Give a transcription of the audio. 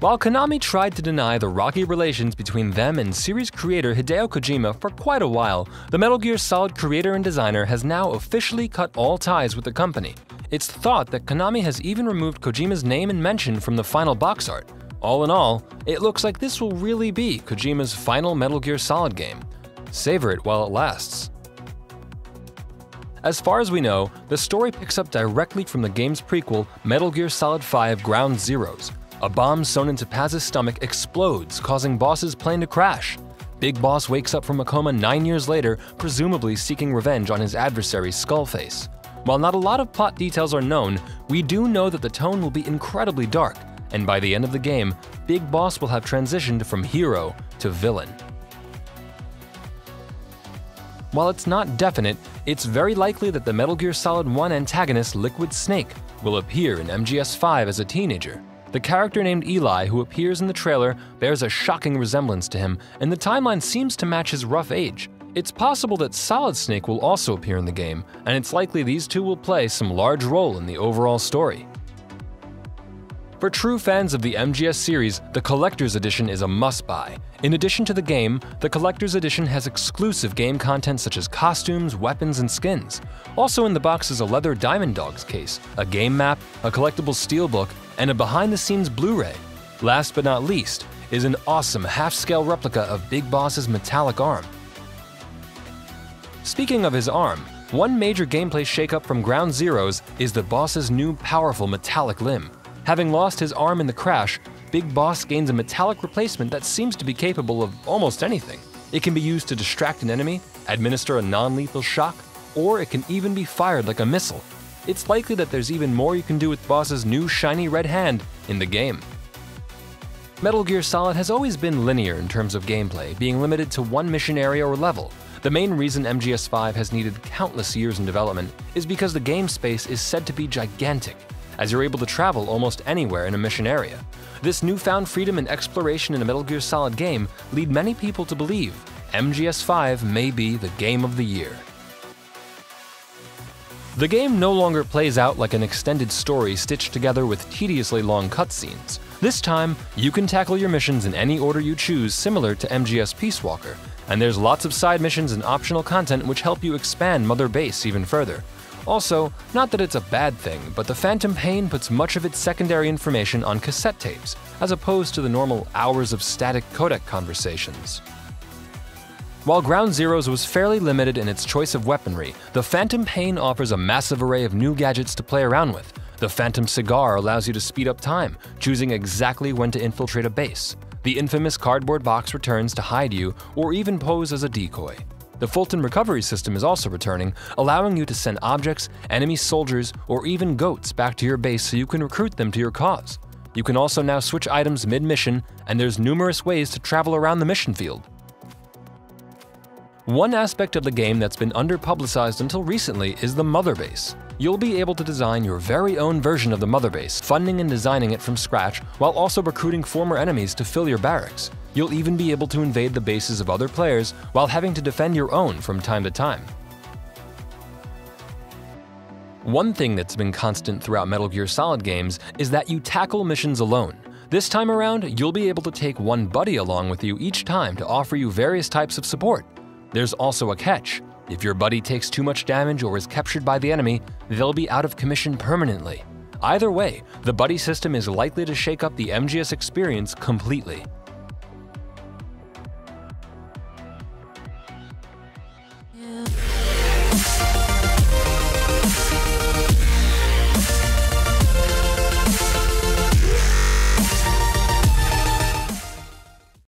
While Konami tried to deny the rocky relations between them and series creator Hideo Kojima for quite a while, the Metal Gear Solid creator and designer has now officially cut all ties with the company. It's thought that Konami has even removed Kojima's name and mention from the final box art. All in all, it looks like this will really be Kojima's final Metal Gear Solid game. Savor it while it lasts. As far as we know, the story picks up directly from the game's prequel, Metal Gear Solid 5 Ground Zeroes. A bomb sewn into Paz's stomach explodes, causing Boss's plane to crash. Big Boss wakes up from a coma 9 years later, presumably seeking revenge on his adversary Skullface. While not a lot of plot details are known, we do know that the tone will be incredibly dark, and by the end of the game, Big Boss will have transitioned from hero to villain. While it's not definite, it's very likely that the Metal Gear Solid 1 antagonist Liquid Snake will appear in MGS5 as a teenager. The character named Eli who appears in the trailer bears a shocking resemblance to him, and the timeline seems to match his rough age. It's possible that Solid Snake will also appear in the game, and it's likely these two will play some large role in the overall story. For true fans of the MGS series, the Collector's Edition is a must-buy. In addition to the game, the Collector's Edition has exclusive game content such as costumes, weapons, and skins. Also in the box is a leather Diamond Dogs case, a game map, a collectible steelbook, and a behind-the-scenes Blu-ray. Last but not least is an awesome half-scale replica of Big Boss's metallic arm. Speaking of his arm, one major gameplay shakeup from Ground Zeroes is the boss's new powerful metallic limb. Having lost his arm in the crash, Big Boss gains a metallic replacement that seems to be capable of almost anything. It can be used to distract an enemy, administer a non-lethal shock, or it can even be fired like a missile. It's likely that there's even more you can do with Boss's new shiny red hand in the game. Metal Gear Solid has always been linear in terms of gameplay, being limited to one mission area or level. The main reason MGS5 has needed countless years in development is because the game space is said to be gigantic, as you're able to travel almost anywhere in a mission area. This newfound freedom and exploration in a Metal Gear Solid game lead many people to believe MGS5 may be the game of the year. The game no longer plays out like an extended story stitched together with tediously long cutscenes. This time, you can tackle your missions in any order you choose, similar to MGS Peace Walker, and there's lots of side missions and optional content which help you expand Mother Base even further. Also, not that it's a bad thing, but the Phantom Pain puts much of its secondary information on cassette tapes, as opposed to the normal hours of static codec conversations. While Ground Zeroes was fairly limited in its choice of weaponry, the Phantom Pain offers a massive array of new gadgets to play around with. The Phantom Cigar allows you to speed up time, choosing exactly when to infiltrate a base. The infamous cardboard box returns to hide you or even pose as a decoy. The Fulton recovery system is also returning, allowing you to send objects, enemy soldiers, or even goats back to your base so you can recruit them to your cause. You can also now switch items mid-mission, and there's numerous ways to travel around the mission field. One aspect of the game that's been under-publicized until recently is the Mother Base. You'll be able to design your very own version of the Mother Base, funding and designing it from scratch while also recruiting former enemies to fill your barracks. You'll even be able to invade the bases of other players while having to defend your own from time to time. One thing that's been constant throughout Metal Gear Solid games is that you tackle missions alone. This time around, you'll be able to take one buddy along with you each time to offer you various types of support. There's also a catch. If your buddy takes too much damage or is captured by the enemy, they'll be out of commission permanently. Either way, the buddy system is likely to shake up the MGS experience completely.